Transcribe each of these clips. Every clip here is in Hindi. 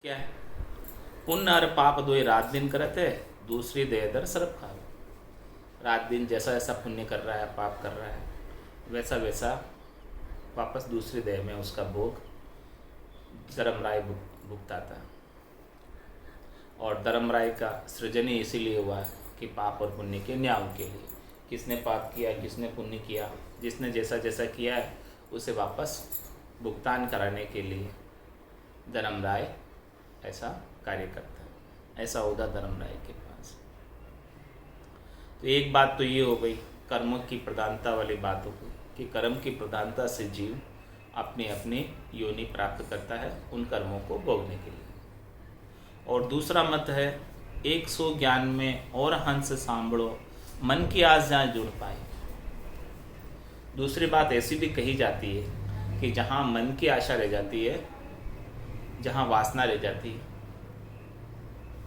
क्या है? पुण्य और पाप दो रात दिन करते है, दूसरी देह दर सरप खाओ। रात दिन जैसा जैसा पुण्य कर रहा है, पाप कर रहा है, वैसा वैसा वापस दूसरी देह में उसका भोग धर्मराय भुगताता है। और धर्मराय का सृजन ही इसीलिए हुआ कि पाप और पुण्य के न्याय के लिए। किसने पाप किया, किसने पुण्य किया, जिसने जैसा जैसा किया है उसे वापस भुगतान कराने के लिए धर्मराय ऐसा कार्य करता है। ऐसा होगा धर्मराय के पास। तो एक बात तो ये हो गई कर्मों की प्रधानता वाली बात हो गई कि कर्म की प्रधानता से जीव अपनी अपनी योनि प्राप्त करता है उन कर्मों को भोगने के लिए। और दूसरा मत है 100 ज्ञान में और हंस सांभळो मन की आस जहाँ जुड़ पाए। दूसरी बात ऐसी भी कही जाती है कि जहाँ मन की आशा रह जाती है, जहाँ वासना रह जाती है,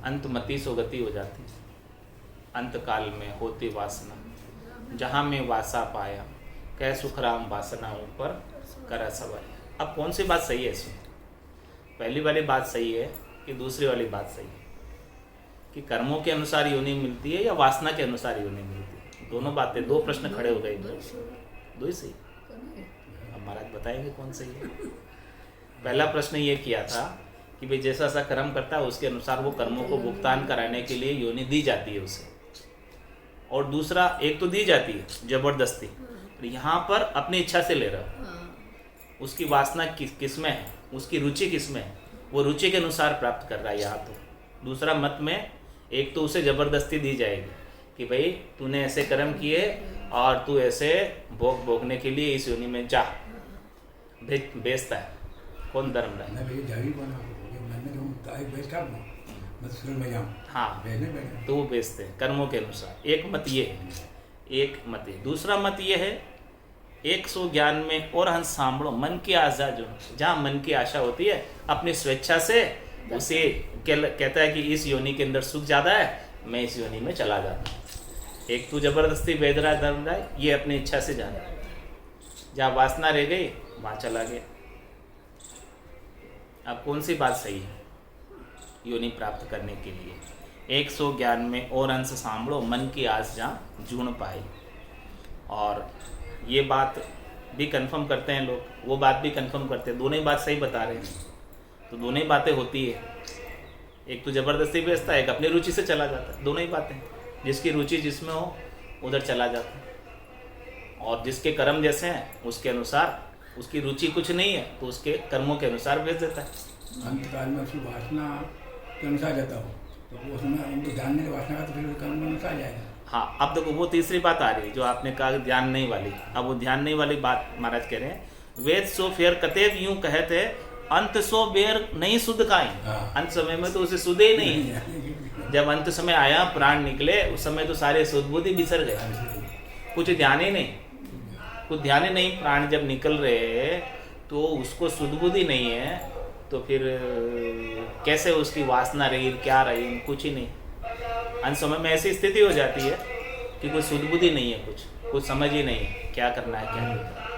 अंतमति सोगति हो जाती है। अंत काल में होती वासना, जहाँ में वासा पाया कह सुखराम वासना ऊपर करा सवार। अब कौन सी बात सही है इसमें? पहली वाली बात सही है कि दूसरी वाली बात सही है कि कर्मों के अनुसार योनि मिलती है या वासना के अनुसार योनि मिलती है? दोनों बातें, दो प्रश्न खड़े हो गए। दो ही सही। अब महाराज बताएंगे कौन सही है। पहला प्रश्न ये किया था कि भाई जैसा सा कर्म करता है उसके अनुसार वो कर्मों को भुगतान कराने के लिए योनि दी जाती है उसे। और दूसरा, एक तो दी जाती है जबरदस्ती, यहाँ पर अपनी इच्छा से ले रहा है। उसकी वासना किस में है, उसकी रुचि किस में है, वो रुचि के अनुसार प्राप्त कर रहा है। यहाँ तो दूसरा मत में एक तो उसे जबरदस्ती दी जाएगी कि भाई तूने ऐसे कर्म किए और तू ऐसे भोगने के लिए इस योनि में जा, बेचता है। कौन धर्मराय? हाँ, तो वो बेचते हैं कर्मों के अनुसार। एक मत ये है, एक मत ये। दूसरा मत ये है 100 ज्ञान में और हंस सांभळो मन की आशा जो, जहाँ मन की आशा होती है अपनी स्वेच्छा से उसे कहता है कि इस योनि के अंदर सुख ज़्यादा है, मैं इस योनि में चला जाता हूँ। एक तो जबरदस्ती भेद रहा है धर्मराय, ये अपनी इच्छा से जाना, जहाँ वासना रह गई वहाँ चला गया। अब कौन सी बात सही है योनि प्राप्त करने के लिए? 100 ज्ञान में और अंश सांभळो मन की आस जहाँ जुड़ पाए। और ये बात भी कंफर्म करते हैं लोग, वो बात भी कंफर्म करते हैं, दोनों ही बात सही बता रहे हैं। तो दोनों ही बातें होती है, एक तो जबरदस्ती बेचता है, एक अपनी रुचि से चला जाता है। दोनों ही बातें, जिसकी रुचि जिसमें हो उधर चला जाता है। और जिसके कर्म जैसे हैं उसके अनुसार, उसकी रुचि कुछ नहीं है तो उसके कर्मों के अनुसार बेच देता है। अंतकाल में उसकी वासना के अनुसार जाता हो तो वो उसमें उनको जानने की वासना का तो फिर कर्म के अनुसार जाएगा। हाँ, अब देखो वो तीसरी बात आ रही है जो आपने कहा ध्यान नहीं वाली। अब वो ध्यान नहीं वाली बात महाराज कह रहे हैं, वेद सो फेर कतेब यूं कहते अंत सो बेर नहीं सुध काई। अंत समय में तो उसे सुधे ही नहीं है। जब अंत समय आया, प्राण निकले, उस समय तो सारे सुध बुद्धि बिसर गए, कुछ ध्यान ही नहीं, कुछ ध्यान ही नहीं। प्राण जब निकल रहे तो उसको सुध बुद्धि नहीं है, तो फिर कैसे उसकी वासना रही, क्या रही, कुछ ही नहीं। अंत समय में ऐसी स्थिति हो जाती है कि कोई सुध बुद्धि नहीं है, कुछ समझ ही नहीं है क्या करना है क्या नहीं करना।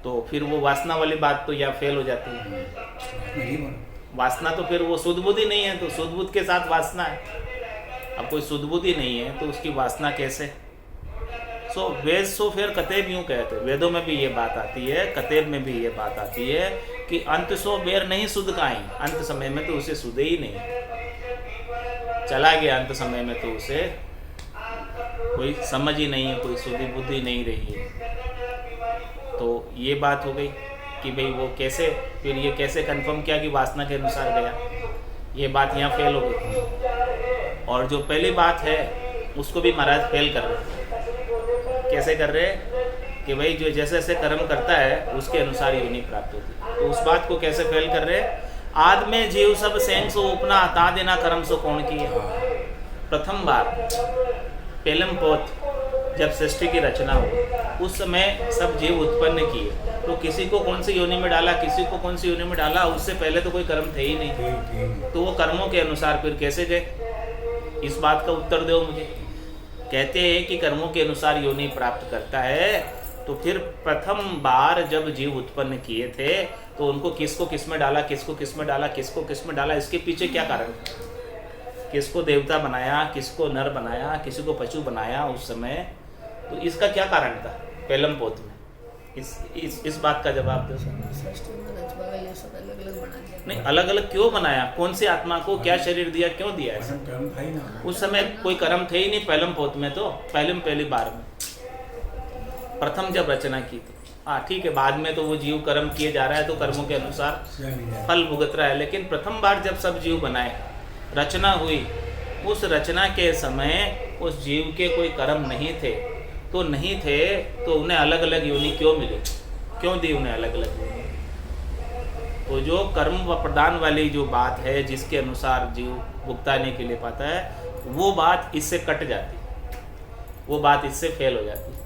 तो फिर वो वासना वाली बात तो या फेल हो जाती है। वासना तो फिर वो सुध बुद्धि नहीं है, तो सुध बुद्ध के साथ वासना है। अब कोई सुध बुद्धि नहीं है तो उसकी वासना कैसे? सो वेद सो फिर कतेब यूं कहते, वेदों में भी ये बात आती है, कतेब में भी ये बात आती है कि अंत सो बेर नहीं सुध काई। अंत समय में तो उसे सुधे ही नहीं, चला गया अंत समय में तो उसे कोई समझ ही नहीं है, कोई सुधि बुद्धि नहीं रही है। तो ये बात हो गई कि भाई वो कैसे, फिर ये कैसे कंफर्म किया कि वासना के अनुसार गया, ये बात यहाँ फेल हो गई। और जो पहली बात है उसको भी महाराज फेल कर रहे हैं। कैसे कर रहे हैं कि भाई जो जैसे जैसे कर्म करता है उसके अनुसार योनि प्राप्त होती है। तो उस बात को कैसे फेल कर रहे हैं? आद में जीव सब सेंग सो उपना ता देना कर्म सो कौन की है। प्रथम बार पहलम पोत जब सृष्टि की रचना हो उस समय सब जीव उत्पन्न किए, तो किसी को कौन सी योनि में डाला, किसी को कौन सी योनि में डाला, उससे पहले तो कोई कर्म थे ही नहीं। तो वो कर्मों के अनुसार फिर कैसे गए? इस बात का उत्तर दो मुझे। कहते हैं कि कर्मों के अनुसार योनि प्राप्त करता है, तो फिर प्रथम बार जब जीव उत्पन्न किए थे तो उनको किसको किस में डाला, किसको किस में डाला, किसको किस में डाला, इसके पीछे क्या कारण था? किसको देवता बनाया, किसको नर बनाया, किसी को पशु बनाया उस समय, तो इसका क्या कारण था पेलम पोत में? इस बात का जवाब दो सर। नहीं, अलग अलग क्यों बनाया? कौन सी आत्मा को क्या शरीर दिया, क्यों दिया ऐसा? उस समय कोई कर्म थे ही नहीं पेलम पोत में, तो पहली बार में प्रथम जब रचना की तो हाँ ठीक है, बाद में तो वो जीव कर्म किए जा रहा है तो कर्मों के अनुसार फल भुगत रहा है, लेकिन प्रथम बार जब सब जीव बनाए, रचना हुई, उस रचना के समय उस जीव के कोई कर्म नहीं थे, तो उन्हें अलग अलग योनि क्यों मिली, क्यों दी उन्हें अलग अलग योनि? तो जो कर्म व प्रदान वाली जो बात है जिसके अनुसार जीव भुगताने के लिए पाता है, वो बात इससे कट जाती, वो बात इससे फेल हो जाती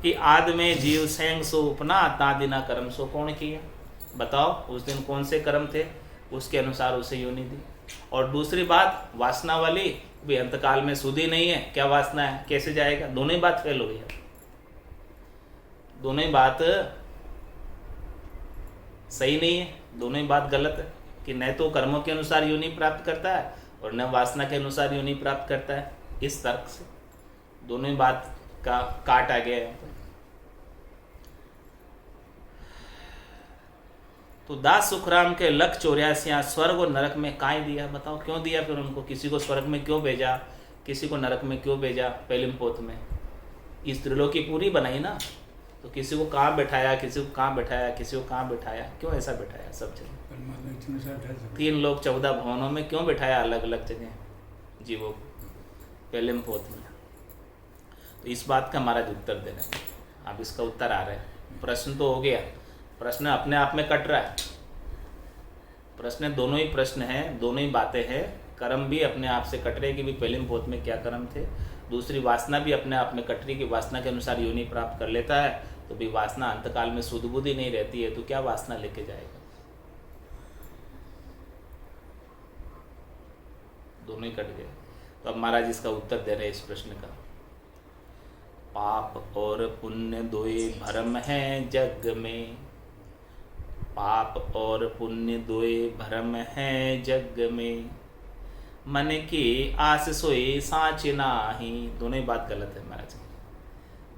कि आदि में जीव सेंग सो उपना तादिना कर्म सो कौन किया? बताओ उस दिन कौन से कर्म थे, उसके अनुसार उसे योनि दी। और दूसरी बात वासना वाली भी, अंतकाल में सुधी नहीं है, क्या वासना है, कैसे जाएगा? दोनों ही बात फेल हो गई, दोनों ही बात सही नहीं है, दोनों ही बात गलत है कि न तो कर्मों के अनुसार योनि प्राप्त करता है और न वासना के अनुसार योनि प्राप्त करता है। इस तर्क से दोनों ही बात का काट आ गया है। तो दास सुखराम के लख 84 स्वर्ग और नरक में काहे दिया? बताओ क्यों दिया फिर उनको? किसी को स्वर्ग में क्यों भेजा, किसी को नरक में क्यों भेजा? पेलिम पोत में इस त्रिलोकी पूरी बनाई ना, तो किसी को कहाँ बैठाया, किसी को कहाँ बैठाया, किसी को कहाँ बैठाया, क्यों ऐसा बैठाया? सब जगह 3 लोग 14 भवनों में क्यों बैठाया अलग अलग जगह जीवों को पेलिम पोत में? तो इस बात का महाराज उत्तर दे रहे हैं। अब इसका उत्तर आ रहा है। प्रश्न तो हो गया, प्रश्न अपने आप में कट रहा है। प्रश्न दोनों ही प्रश्न हैं, दोनों ही बातें हैं। कर्म भी अपने आप से कट रहे कि भी पेलिम पोत में क्या कर्म थे। दूसरी वासना भी अपने आप में कट रही कि वासना के अनुसार योनि प्राप्त कर लेता है, तो भी वासना अंतकाल में सुध बुद्धि नहीं रहती है, तो क्या वासना लेके जाएगा? दोनों ही कट गए। तो अब महाराज इसका उत्तर दे रहे हैं इस प्रश्न का। पाप और पुण्य दोए भरम है जग में, पाप और पुण्य दोए भरम है जग में, मन की आस सोई साँच नाही। दोनों ही बात गलत है महाराज।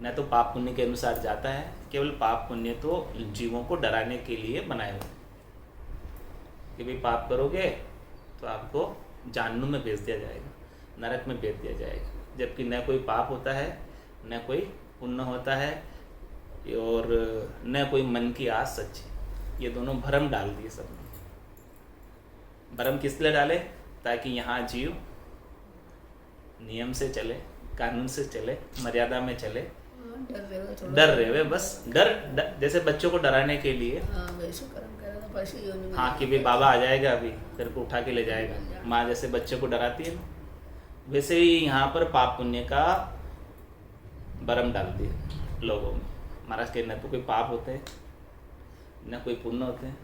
न तो पाप पुण्य के अनुसार जाता है, केवल पाप पुण्य तो जीवों को डराने के लिए बनाए हुए कि भाई पाप करोगे तो आपको जहन्नुम में भेज दिया जाएगा, नरक में भेज दिया जाएगा, जबकि न कोई पाप होता है न कोई पुण्य होता है और न कोई मन की आस सच्ची। ये दोनों भ्रम डाल दिए सबने। भ्रम किस लिए डाले? ताकि यहाँ जीव नियम से चले, कानून से चले, मर्यादा में चले, डर रहे बस। डर जैसे बच्चों को डराने के लिए, हाँ कि भाई बाबा आ जाएगा अभी तेरे को उठा के ले जाएगा, माँ जैसे बच्चे को डराती है ना, वैसे ही यहाँ पर पाप पुण्य का भ्रम डाल दिए लोगों में। महाराज के न तो कोई पाप होते हैं न कोई पुण्य होते हैं।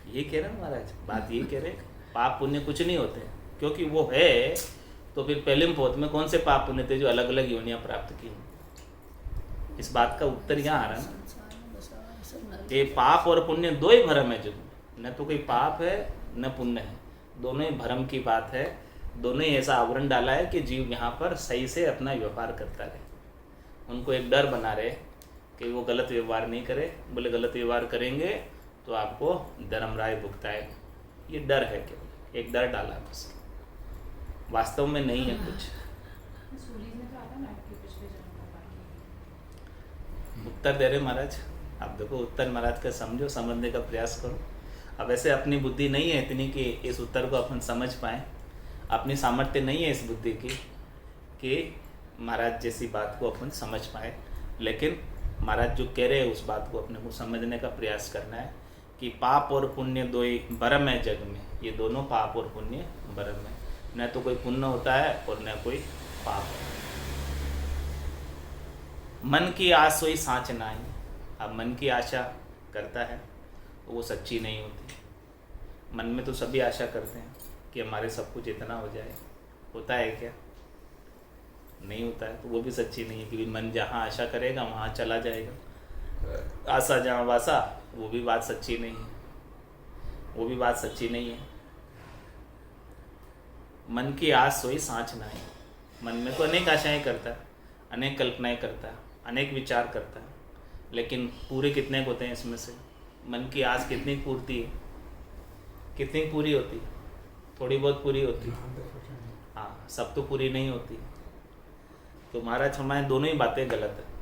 ये कह रहे हैं महाराज, बात ये कह रहे हैं, पाप पुण्य कुछ नहीं होते, क्योंकि वो है तो फिर पेलिम पोत में कौन से पाप पुण्य थे जो अलग अलग योनियां प्राप्त की? इस बात का उत्तर यहाँ आ रहा है ना। ये पाप और पुण्य दो ही भ्रम है, जो न तो कोई पाप है न पुण्य है, दोनों ही भ्रम की बात है। दोनों ही ऐसा आवरण डाला है कि जीव यहाँ पर सही से अपना व्यवहार करता रहे। उनको एक डर बना रहे कि वो गलत व्यवहार नहीं करे, बोले गलत व्यवहार करेंगे तो आपको धर्मराय भुगताएगा। ये डर है, केवल एक डर डाला बस, वास्तव में नहीं है कुछ। उत्तर दे रहे महाराज, आप देखो उत्तर महाराज का समझो, समझने का प्रयास करो। अब ऐसे अपनी बुद्धि नहीं है इतनी कि इस उत्तर को अपन समझ पाएँ, अपनी सामर्थ्य नहीं है इस बुद्धि की कि महाराज जैसी बात को अपन समझ पाए, लेकिन महाराज जो कह रहे हैं उस बात को अपने को समझने का प्रयास करना है कि पाप और पुण्य दो ही भ्रम है जग में। ये दोनों पाप और पुण्य भ्रम है, न तो कोई पुण्य होता है और न कोई पाप है। मन की आस सोई साँच नाही। अब मन की आशा करता है तो वो सच्ची नहीं होती। मन में तो सभी आशा करते हैं कि हमारे सब कुछ इतना हो जाए, होता है क्या? नहीं होता है, तो वो भी सच्ची नहीं है कि मन जहाँ आशा करेगा वहाँ चला जाएगा। आशा जहाँ वासा, वो भी बात सच्ची नहीं है, वो भी बात सच्ची नहीं है। मन की आस सोई सांच नाई। मन में तो अनेक आशाएं करता है, अनेक कल्पनाएं करता है, अनेक विचार करता है, लेकिन पूरे कितने होते हैं इसमें से? मन की आस कितनी पूर्ति है, कितनी पूरी होती है? थोड़ी बहुत पूरी होती है, हाँ, सब तो पूरी नहीं होती। तो महाराज हमारे दोनों ही बातें गलत है।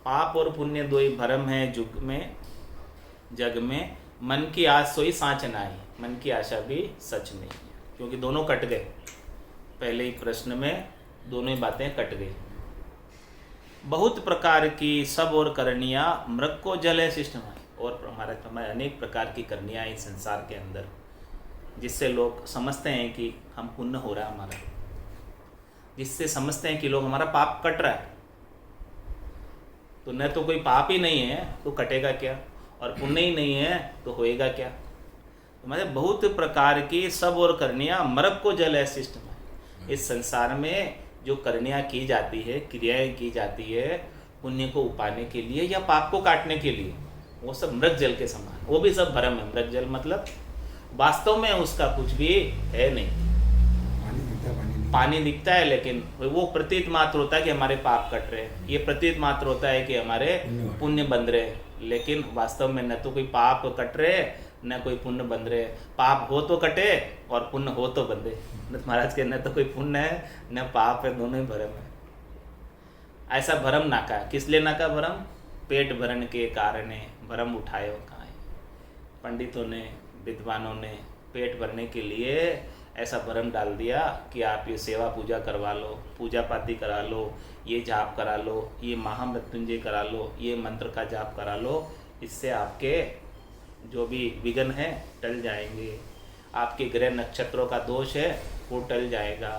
पाप और पुण्य दो ही भरम है जुग में, जग में। मन की आस सोई सांच नाई। मन की आशा भी सच नहीं है, क्योंकि दोनों कट गए। पहले ही प्रश्न में दोनों ही बातें कट गई। बहुत प्रकार की सब और करनिया, मृग को जल है शिष्ट माई। और हमारे अनेक प्रकार की करनियाँ इस संसार के अंदर, जिससे लोग समझते हैं कि हम पुण्य हो रहा है हमारा, जिससे समझते हैं कि लोग हमारा पाप कट रहा है। तो न तो कोई पाप ही नहीं है तो कटेगा क्या, और पुण्य ही नहीं है तो होएगा क्या। तो मतलब बहुत प्रकार की सब और करनियाँ, मृग को जल है शिष्ट माई। इस संसार में जो करनियाँ की जाती है, क्रियाएं की जाती है पुण्य को उपाने के लिए या पाप को काटने के लिए, वो सब मृग जल के समान, वो भी सब भ्रम है। मृग जल मतलब वास्तव में उसका कुछ भी है नहीं। पानी दिखता है, लेकिन वो प्रतीत मात्र होता है कि हमारे पाप कट रहे हैं, ये प्रतीत मात्र होता है कि हमारे पुण्य बन रहे हैं, लेकिन वास्तव में न तो कोई पाप कट रहे न कोई पुण्य बन रहे। पाप हो तो कटे और पुण्य हो तो बंधे। महाराज के न तो कोई पुण्य है न पाप है, दोनों ही भरम है। ऐसा भरम नाका है। किस लिए नाका भरम? पेट भरण के कारण भरम उठायो कहाँ। पंडितों ने, विद्वानों ने पेट भरने के लिए ऐसा भरम डाल दिया कि आप ये सेवा पूजा करवा लो, पूजा पाती करा लो, ये जाप करा लो, ये महामृत्युंजय करा लो, ये मंत्र का जाप करा लो, इससे आपके जो भी विघ्न है टल जाएंगे, आपके ग्रह नक्षत्रों का दोष है वो टल जाएगा।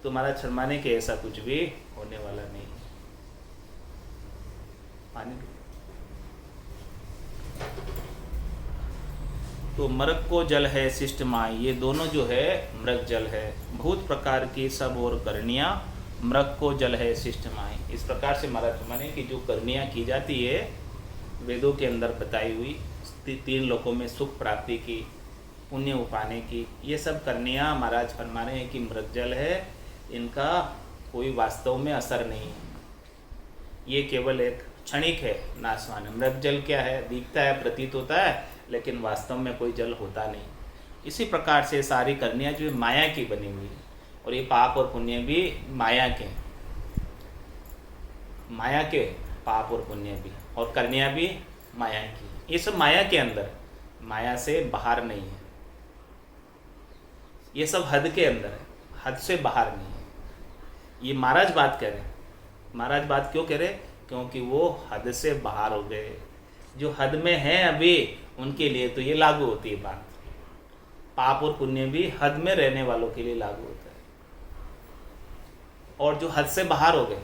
तो महाराज शर्माने के ऐसा कुछ भी होने वाला नहीं। पानी तो मृग को जल है शिष्ट माई, ये दोनों जो है मृग जल है। बहुत प्रकार की सब और करनियाँ, मृग को जल है शिष्ट माई। इस प्रकार से महाराज माने कि जो करनियाँ की जाती है वेदों के अंदर बताई हुई, तीन लोकों में सुख प्राप्ति की, पुण्य उपाने की, ये सब करनियाँ महाराज फरमाने हैं कि मृग जल है, इनका कोई वास्तव में असर नहीं है, ये केवल एक क्षणिक है, नाशवान है। मृग जल क्या है? दिखता है, प्रतीत होता है, लेकिन वास्तव में कोई जल होता नहीं। इसी प्रकार से सारी करनियाँ जो माया की बनी हुई है, और ये पाप और पुण्य भी माया के, माया के पाप और पुण्य भी, और करनियाँ भी माया की। ये सब माया के अंदर, माया से बाहर नहीं है। ये सब हद के अंदर है, हद से बाहर नहीं है। ये महाराज बात कह रहे हैं। महाराज बात क्यों कह रहे? क्योंकि वो हद से बाहर हो गए। जो हद में है अभी, उनके लिए तो ये लागू होती है बात। पाप और पुण्य भी हद में रहने वालों के लिए लागू होता है। और जो हद से बाहर हो गए,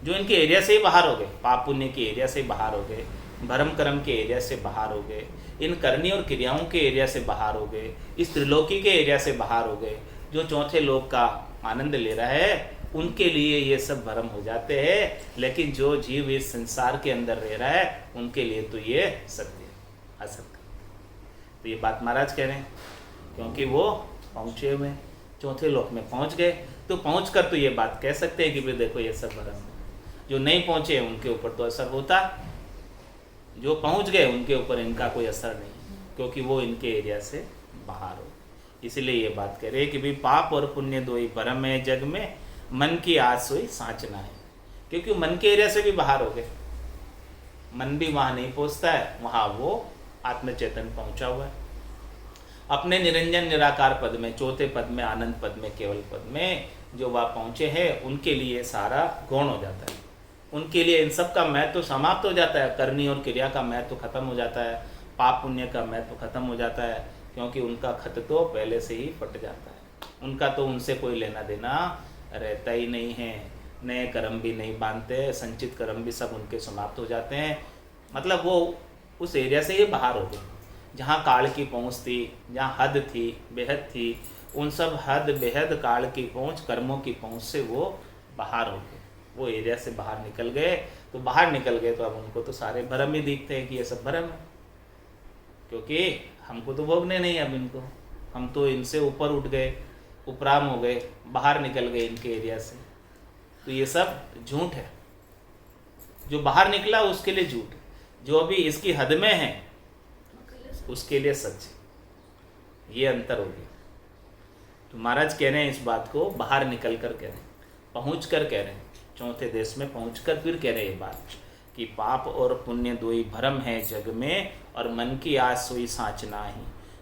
जो इनके एरिया से ही बाहर हो गए, पाप पुण्य के एरिया से बाहर हो गए, भरम कर्म के एरिया से बाहर हो गए, इन करनी और क्रियाओं के एरिया से बाहर हो गए, इस त्रिलोकी के एरिया से बाहर हो गए, जो चौथे लोक का आनंद ले रहा है, उनके लिए ये सब भ्रम हो जाते हैं। लेकिन जो जीव इस संसार के अंदर रह रहा है, उनके लिए तो ये सत्य है, असत्य। तो ये बात महाराज कह रहे हैं, क्योंकि वो पहुँचे हुए चौथे लोक में पहुँच गए, तो पहुँच कर तो ये बात कह सकते हैं कि भाई देखो ये सब भ्रम है। जो नहीं पहुँचे उनके ऊपर तो असर होता, जो पहुँच गए उनके ऊपर इनका कोई असर नहीं, क्योंकि वो इनके एरिया से बाहर हो। इसलिए ये बात कह रहे हैं कि भाई पाप और पुण्य दो ही भरम है जग में, मन की आस सोई साँचना है। क्योंकि मन के एरिया से भी बाहर हो गए, मन भी वहाँ नहीं पहुँचता है, वहाँ वो आत्मचेतन पहुँचा हुआ है अपने निरंजन निराकार पद में, चौथे पद में, आनंद पद में, केवल पद में जो वह पहुँचे हैं, उनके लिए सारा गौण हो जाता है। उनके लिए इन सब का महत्व तो समाप्त हो जाता है, करनी और क्रिया का महत्व तो खत्म हो जाता है, पाप पुण्य का महत्व तो खत्म हो जाता है, क्योंकि उनका खत तो पहले से ही फट जाता है। उनका तो उनसे कोई लेना देना रहता ही नहीं है, नए कर्म भी नहीं बांधते, संचित कर्म भी सब उनके समाप्त हो जाते हैं। मतलब वो उस एरिया से ही बाहर हो गए, जहाँ काल की पहुँच थी, जहाँ हद थी, बेहद थी, उन सब हद बेहद काल की पहुँच, कर्मों की पहुँच से वो बाहर हो गए, वो एरिया से बाहर निकल गए। तो बाहर निकल गए तो अब उनको तो सारे भ्रम ही दिखते हैं कि ये सब भ्रम है, क्योंकि हमको तो भोगने नहीं अब इनको, हम तो इनसे ऊपर उठ गए, उपराम हो गए, बाहर निकल गए इनके एरिया से। तो ये सब झूठ है। जो बाहर निकला उसके लिए झूठ, जो अभी इसकी हद में है उसके लिए सच। ये अंतर हो गया। तो महाराज कह रहे हैं इस बात को बाहर निकल कर कह रहे हैं, पहुँच कर कह रहे हैं, चौथे देश में पहुँच कर फिर कह रहे हैं ये बात कि पाप और पुण्य दो ही भ्रम है जग में, और मन की आस सोई साँच नाही।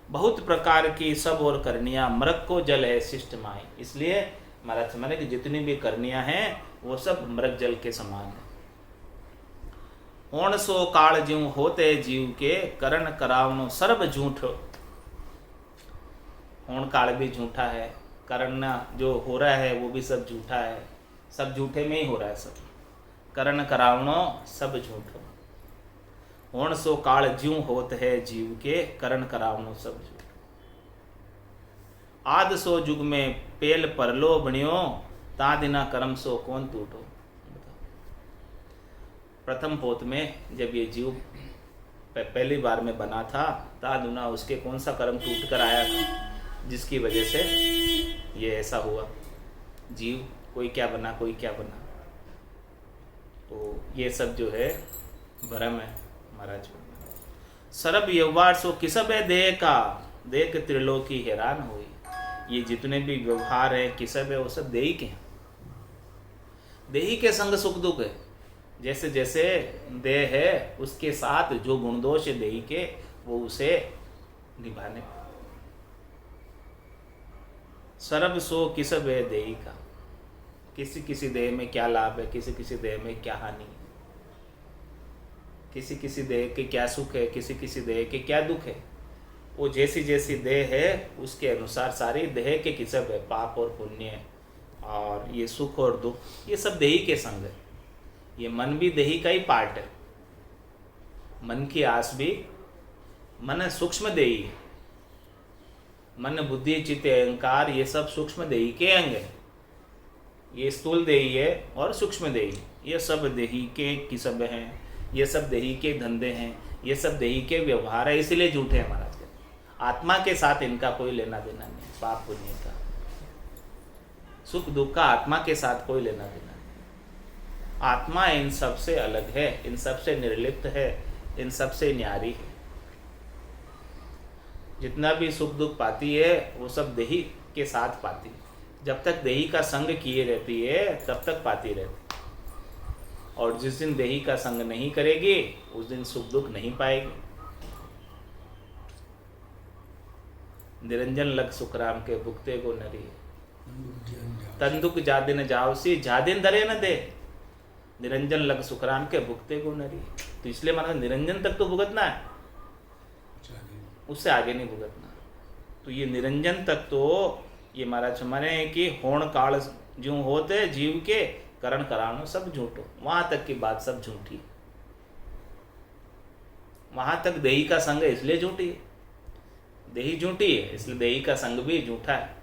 बहुत प्रकार की सब और करनियाँ, मृग को जल है शिष्ट माई। इसलिए महाराज समझे कि जितनी भी करनियाँ हैं वो सब मृग जल के समान है। ओण सो काल ज्यों होते जीव के, करण करावनो सर्व झूठ। होण काल भी झूठा है, करण जो हो रहा है वो भी सब झूठा है, सब झूठे में ही हो रहा है सब। करण करावनो सब झूठो। होण सो काल ज्यों होत है जीव के, करण करावनो सब झूठ। आद सो जुग में पेल परलो बणियो, ता दिना कर्म सो कौन टूटो। प्रथम पोत में जब ये जीव पहली बार में बना था, ता दुना उसके कौन सा कर्म टूट कर आया था जिसकी वजह से ये ऐसा हुआ। जीव कोई क्या बना, कोई क्या बना। तो ये सब जो है भ्रम है महाराज। सरब व्यवहार सो किसब है देह का, देख त्रिलोकी हैरान हुई। ये जितने भी व्यवहार है किसब है वो सब देही के हैं। देही के संग सुख दुख है। जैसे जैसे देह है उसके साथ जो गुण दोष है देही के, वो उसे निभाने। सरब सो किसब है देही का। किसी किसी देह में क्या लाभ है, किसी किसी देह में क्या हानि है, किसी किसी देह के क्या सुख है, किसी किसी देह के क्या दुख है। वो जैसी जैसी देह है उसके अनुसार सारी देह के किसब है, पाप और पुण्य और ये सुख और दुख, ये सब देही के संग है। ये मन भी देही का ही पार्ट है। मन की आस भी, मन सूक्ष्म देही है। मन बुद्धि चित्त अहंकार ये सब सूक्ष्म देही के अंग है। ये स्थूल देही है और सूक्ष्म देही, ये सब देही के किसब हैं, ये सब देही के धंधे हैं, ये सब देही के व्यवहार है, इसीलिए झूठे हैं महाराज। आत्मा के साथ इनका कोई लेना देना नहीं। पाप पुण्य का, सुख दुख का आत्मा के साथ कोई लेना देना नहीं। आत्मा इन सब से अलग है, इन सब से निर्लिप्त है, इन सब से न्यारी है। जितना भी सुख दुख पाती है वो सब देही के साथ पाती है। जब तक देही का संग किए रहती है तब तक पाती रहती है। और जिस दिन देही का संग नहीं करेगी उस दिन सुख दुख नहीं पाएगी। निरंजन लग सुखराम के भुगते को नरी, तंदुक जादिन जावसी जादिन दरे न दे। निरंजन लग सुखराम के भुगते को नरी। तो इसलिए माना निरंजन तक तो भुगतना है, उससे आगे नहीं भुगतना। तो ये निरंजन तक तो ये महाराज माने हैं कि होण काल ज्यों होते जीव के, करण करानो सब झूठो। वहां तक की बात सब झूठी। वहां तक देही का संग है इसलिए झूठी है। देही झूठी है इसलिए देही का संग भी झूठा है।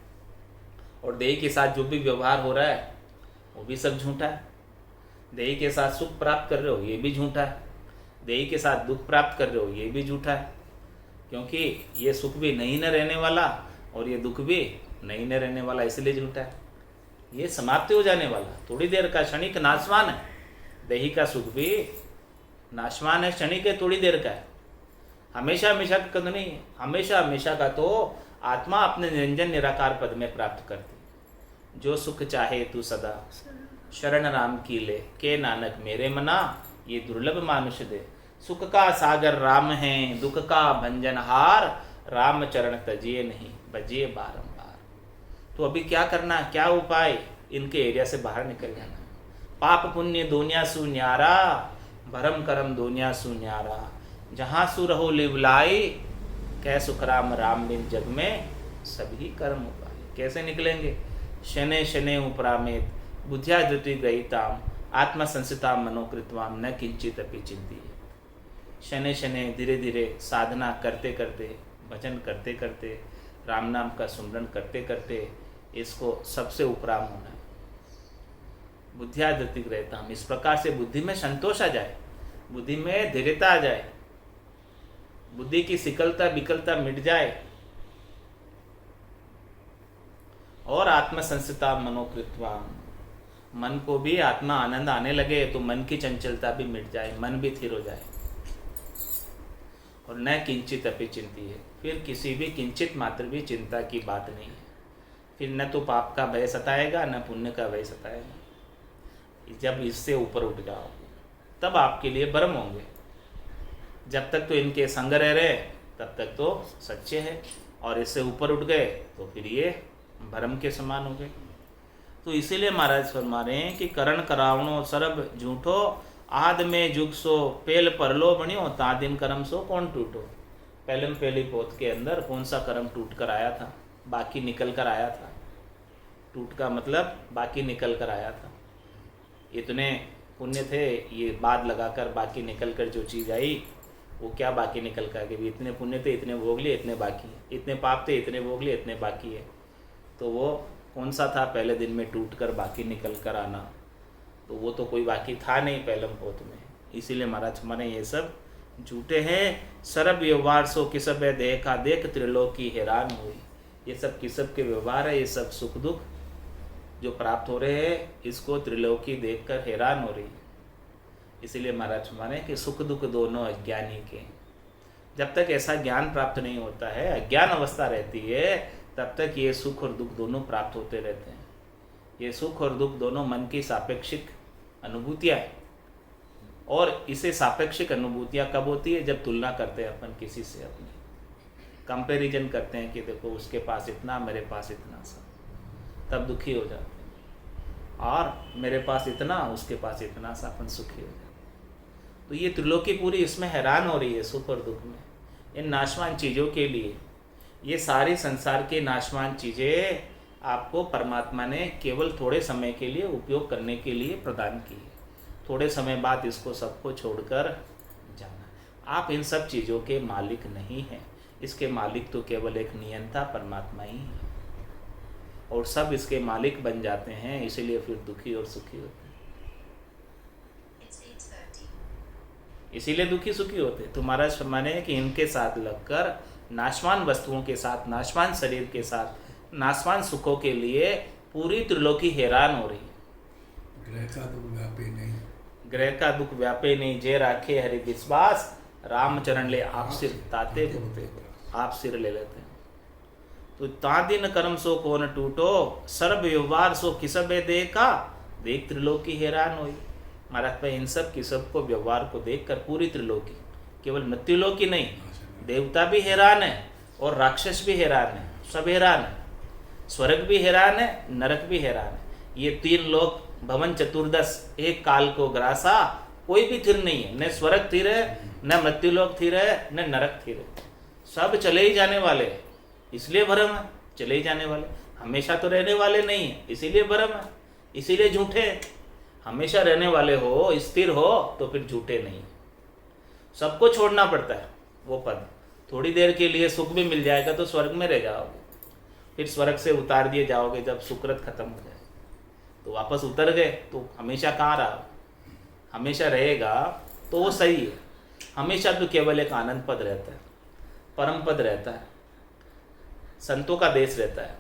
और देही के साथ जो भी व्यवहार हो रहा है वो भी सब झूठा है। देही के साथ सुख प्राप्त कर रहे हो ये भी झूठा है। देही के साथ दुख प्राप्त कर रहे हो ये भी झूठा है। क्योंकि ये सुख भी नहीं न रहने वाला और ये दुख भी नहीं न रहने वाला, इसलिए झूठा है। ये समाप्ति हो जाने वाला, थोड़ी देर का, क्षणिक नाशवान है। देही का सुख भी नाशवान है, क्षणिक है, थोड़ी देर का है। हमेशा हमेशा का कद नहीं है। हमेशा हमेशा का तो आत्मा अपने निरंजन निराकार पद में प्राप्त करती। जो सुख चाहे तू सदा शरण राम की ले, के नानक मेरे मना ये दुर्लभ मानुष दे। सुख का सागर राम है, दुख का भंजनहार, राम चरण तजिए नहीं बजिए बारंबार। तो अभी क्या करना, क्या उपाय? इनके एरिया से बाहर निकल जाना। पाप पुण्य दुनिया सु न्यारा, भरम करम दुनिया सु न्यारा। जहाँ सु रहो लिवलाई, कै सुखराम राम बिन जग में सभी कर्म उपाय। कैसे निकलेंगे? शने शने उपरामेत बुद्धिया धृति गईताम, आत्मा संसिता मनोकृतवाम न किंचित अपि चिंती। शने शने धीरे धीरे साधना करते करते, भजन करते करते, राम नाम का सुमरन करते करते इसको सबसे उपराम होना है। बुद्धियादृतिक रहता हम। इस प्रकार से बुद्धि में संतोष आ जाए, बुद्धि में धैर्यता आ जाए, बुद्धि की सिकलता विकलता मिट जाए और आत्मसंस्थिता मनोकृत्वा, मन को भी आत्मा आनंद आने लगे तो मन की चंचलता भी मिट जाए, मन भी स्थिर हो जाए। और न किंचित अपि चिंती है, फिर किसी भी किंचित मात्र भी चिंता की बात नहीं है। फिर न तो पाप का भय सताएगा न पुण्य का भय सताएगा। जब इससे ऊपर उठ जाओगे तब आपके लिए भ्रम होंगे। जब तक तो इनके संग रह रहे तब तक तो सच्चे है, और इससे ऊपर उठ गए तो फिर ये भ्रम के समान हो गए। तो इसीलिए महाराज फरमा रहे हैं कि करण करावणो सरब झूठो, आद में जुग सो पेल परलो बनियो, ता दिन कर्म सो कौन टूटो। पहलम पहली पोत के अंदर कौन सा कर्म टूट कर आया था, बाकी निकल कर आया था। टूट का मतलब बाकी निकल कर आया था। इतने पुण्य थे, ये बाद लगाकर बाकी निकल कर जो चीज़ आई वो क्या बाकी निकल कर गई। इतने पुण्य थे, इतने भोग लिए, इतने बाकी है। इतने पाप थे, इतने भोग लिए, इतने बाकी है। तो वो कौन सा था पहले दिन में टूट कर बाकी निकल कर आना, तो वो तो कोई बाकी था नहीं पहलम पोत में। इसीलिए महाराज माने ये सब झूठे हैं। सरब व्यवहार सो किसब है देखा देख, त्रिलोकी हैरान हुई। ये सब किसब के व्यवहार है, ये सब सुख दुख जो प्राप्त हो रहे हैं इसको त्रिलोकी देखकर हैरान हो रही है। इसीलिए महाराज माने कि सुख दुख दोनों अज्ञानी के। जब तक ऐसा ज्ञान प्राप्त नहीं होता है, अज्ञान अवस्था रहती है, तब तक ये सुख और दुख दोनों प्राप्त होते रहते हैं। ये सुख और दुख दोनों मन की सापेक्षिक अनुभूतियाँ हैं, और इसे सापेक्षिक अनुभूतियाँ कब होती है, जब तुलना करते हैं अपन किसी से, अपनी कंपैरिजन करते हैं कि देखो उसके पास इतना, मेरे पास इतना सा, तब दुखी हो जाते हैं। और मेरे पास इतना, उसके पास इतना सा, अपन सुखी हो जाते हैं। तो ये त्रिलोकी पूरी इसमें हैरान हो रही है, सुख और दुख में, इन नाशवान चीज़ों के लिए। ये सारी संसार की नाशवान चीज़ें आपको परमात्मा ने केवल थोड़े समय के लिए उपयोग करने के लिए प्रदान की है। थोड़े समय बाद इसको सबको छोड़कर जाना। आप इन सब चीज़ों के मालिक नहीं हैं, इसके मालिक तो केवल एक नियंता परमात्मा ही है, और सब इसके मालिक बन जाते हैं, इसीलिए फिर दुखी और सुखी होते हैं। इसीलिए दुखी सुखी होते हैं। तो महाराज फरमाने हैं कि इनके साथ लगकर नाशवान वस्तुओं के साथ, नाशवान शरीर के साथ, नाशवान सुखों के लिए पूरी त्रिलोकी हैरान हो रही है। ग्रह का दुख व्यापे नहीं, ग्रह का दुख व्यापे नहीं, जे राखे हरि विश्वास, रामचरण ले आप सिर ताते भुगते, आप सिर ले लेते हैं। तो ता दिन कर्म सो कौन टूटो, सर्व व्यवहार सो किसबे देखा, देख त्रिलोकी हैरान हुई। महाराज भाई इन सब किसब को, व्यवहार को देखकर पूरी त्रिलोकी, केवल मृत्युलोकी नहीं, देवता भी हैरान है और राक्षस भी हैरान है, सब हैरान है। स्वर्ग भी हैरान है, नरक भी हैरान है। ये तीन लोक भवन चतुर्दश एक काल को ग्रासा, कोई भी थिर नहीं है, न स्वर्ग थिर है, न मृत्युलोक थिर है, न नरक थिर है। सब चले ही जाने वाले हैं, इसलिए भ्रम है। चले ही जाने वाले, हमेशा तो रहने वाले नहीं है, इसीलिए भ्रम है, इसीलिए झूठे हैं। हमेशा रहने वाले हो, स्थिर हो, तो फिर झूठे नहीं। सबको छोड़ना पड़ता है वो पद। थोड़ी देर के लिए सुख भी मिल जाएगा तो स्वर्ग में रह जाओगे, फिर स्वर्ग से उतार दिए जाओगे जब सुकृत खत्म हो जाए, तो वापस उतर गए तो हमेशा कहाँ रहा, हमेशा रहेगा तो वो सही है। हमेशा तो केवल एक आनंद पद रहता है, परम पद रहता है, संतों का देश रहता है,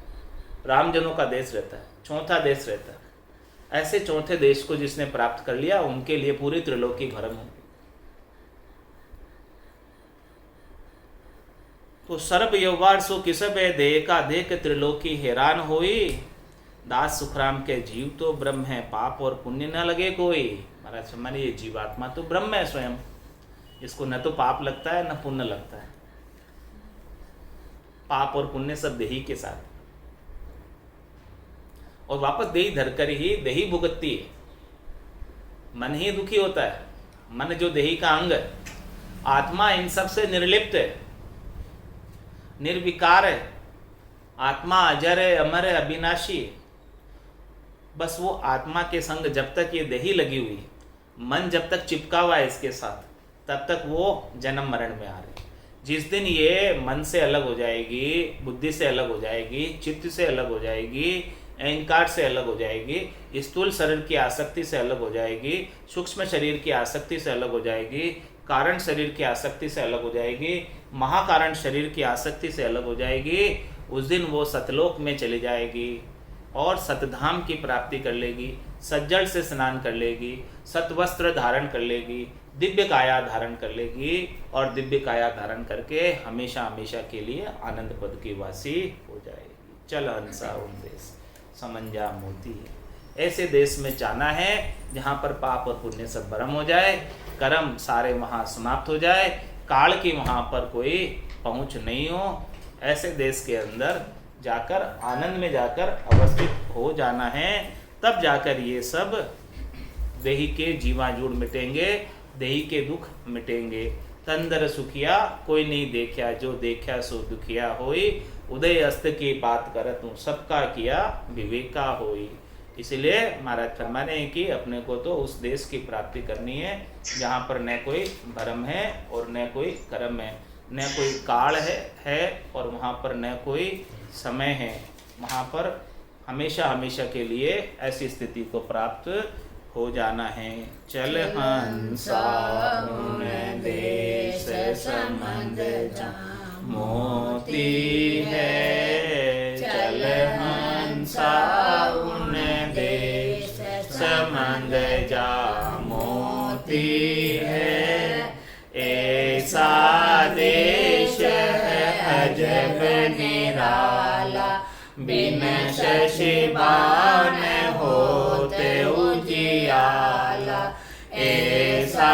रामजनों का देश रहता है, चौथा देश रहता है। ऐसे चौथे देश को जिसने प्राप्त कर लिया, उनके लिए पूरी त्रिलोकी भरम होगी। तो सर्व व्यवहार सो किसब है देखा देख, त्रिलोकी हैरान होई। दास सुखराम के जीव तो ब्रह्म है, पाप और पुण्य न लगे कोई। महाराज सम्मान, ये जीवात्मा तो ब्रह्म है स्वयं, इसको न तो पाप लगता है न पुण्य लगता है। पाप और पुण्य सब देही के साथ, और वापस देही धरकर ही देही भुगतती है। मन ही दुखी होता है, मन जो देही का अंग है। आत्मा इन सब से निर्लिप्त है, निर्विकार है। आत्मा अजर है, अमर है, अविनाशी है। बस वो आत्मा के संग जब तक ये देही लगी हुई है, मन जब तक चिपका हुआ है इसके साथ, तब तक वो जन्म मरण में आ रहे। जिस दिन ये मन से अलग हो जाएगी, बुद्धि से अलग हो जाएगी, चित्त से अलग हो जाएगी, अहंकार से अलग हो जाएगी, स्थूल शरीर की आसक्ति से अलग हो जाएगी, सूक्ष्म शरीर की आसक्ति से अलग हो जाएगी, कारण शरीर की आसक्ति से अलग हो जाएगी, महाकारण शरीर की आसक्ति से अलग हो जाएगी। उस दिन वो सतलोक में चली जाएगी और सतधाम की प्राप्ति कर लेगी, सज्जल से स्नान कर लेगी, सतवस्त्र धारण कर लेगी, दिव्य काया धारण कर लेगी और दिव्य काया धारण करके हमेशा हमेशा के लिए आनंद पद की वासी हो जाएगी। चल हंसा उन देश समंजा मोती, ऐसे देश में जाना है जहाँ पर पाप और पुण्य सब भरम हो जाए, कर्म सारे वहाँ समाप्त हो जाए, काल की वहाँ पर कोई पहुँच नहीं हो। ऐसे देश के अंदर जाकर आनंद में जाकर अवस्थित हो जाना है, तब जाकर ये सब देही के जीवाजूड़ मिटेंगे, देही के दुख मिटेंगे। तंदर सुखिया कोई नहीं देखा, जो देखा सो दुखिया होई, उदय अस्त की बात करत हूँ, सबका किया विवेका होई। इसलिए महाराज फरमाने हैं कि अपने को तो उस देश की प्राप्ति करनी है जहाँ पर न कोई भरम है और न कोई कर्म है, न कोई काल है और वहाँ पर न कोई समय है। वहाँ पर हमेशा हमेशा के लिए ऐसी स्थिति को प्राप्त हो जाना है। चल हंसा उन देश समंद मोती है, चल हंसा उन देश समंद जा मोती है। ऐसा देश है अजब निराला, बिन शशि बाण होते उजियाला। ऐसा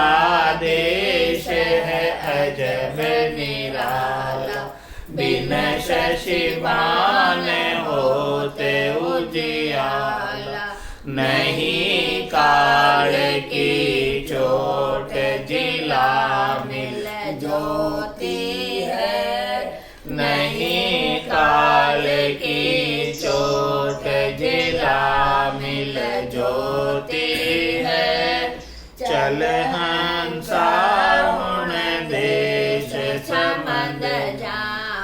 देश है अजब निराला, बिन शशि बाण होते उजियाला। नहीं काल की चोट जिला मिल ज्योति है, नहीं काल की चोट जिला मिल ज्योति है। चल हंसा उन देश समंद जा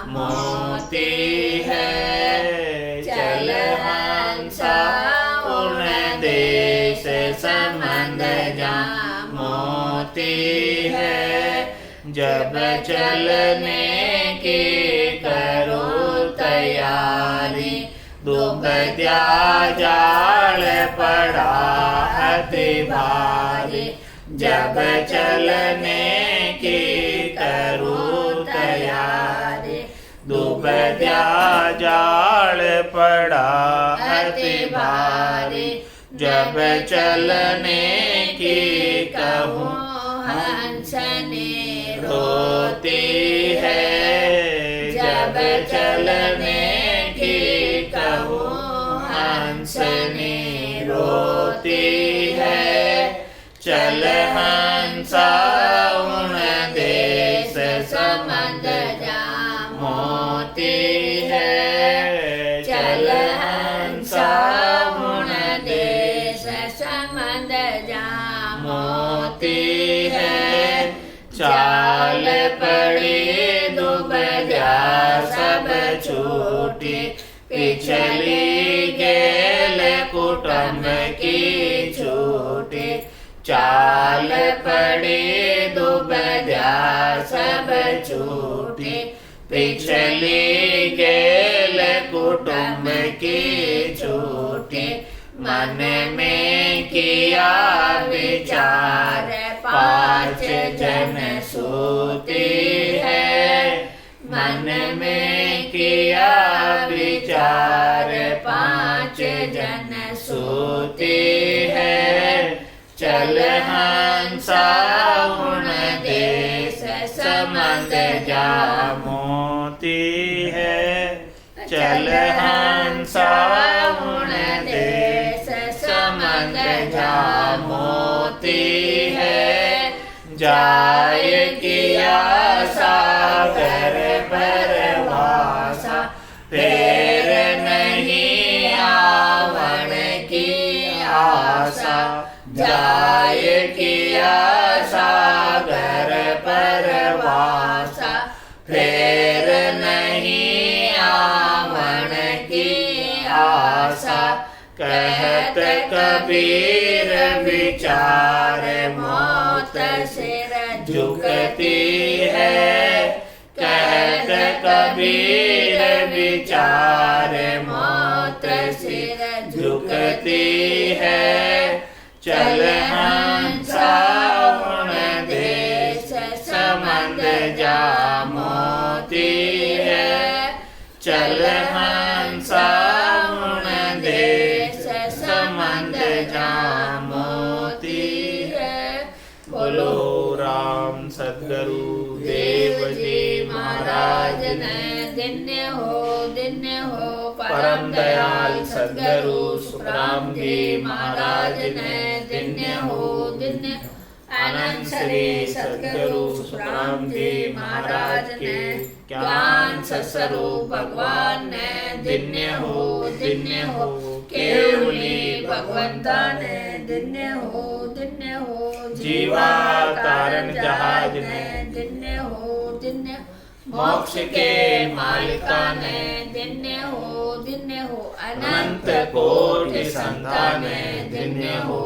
मोती है, चल हंसा उन देश समंद जा मोती है। जब चलने की करो तैयारी, दुबद्या जाल पड़ा अति भारी। जब चलने की करो तैयारी, दुबद्या जाल पड़ा अति भारी। जब चलने की कहूँ हंसने रोती है, जब चलने की कहूँ हंसने रोती है। चल हंसा उन देश समंद जा मोती है, चल हंसा उन देश समंद जा मोती है। चाल पड़ी दुबद्या सब छूटी, पिछली गेल कुटुंब की छूटी। चाल पड़ी दुबद्या सब छूटी, पिछली गेल कुटुंब की छूटी। मन में किया विचार पांच जन सूती है, मन में किया विचार पांच जन सूती है। चल हंसा उन देश समंद जा मोती है, चल हंसा उन देश समंद जा मोती है। जाय किया सागर परवासा, फिर नहीं आवन की आशा। जाय किया सागर परवासा, फिर नहीं आवन की आशा। आशा कहत कबीर विचार मौत सिर झुकती है कहत कबीर विचार मौत सिर झुकती है चल हंसा देश समंद जा मोती है चल हंसा देश समंद जा मोती है बोलो राम सद्गुरु देव जी महाराज ने धन्य हो परम दयाल सद्गुरु सुखराम जी महाराज ने धन्य हो आनंद श्री सद्गुरु सुखराम जी महाराज ने ज्ञान स्वरूप भगवान ने धन्य हो केवली भगवंता ने धन्य हो जीवा कारण जहाज ने धन्य हो मोक्ष के मालिका ने धन्य हो अनंत कोटि संतान ने धन्य हो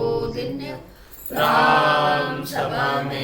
राम सभा में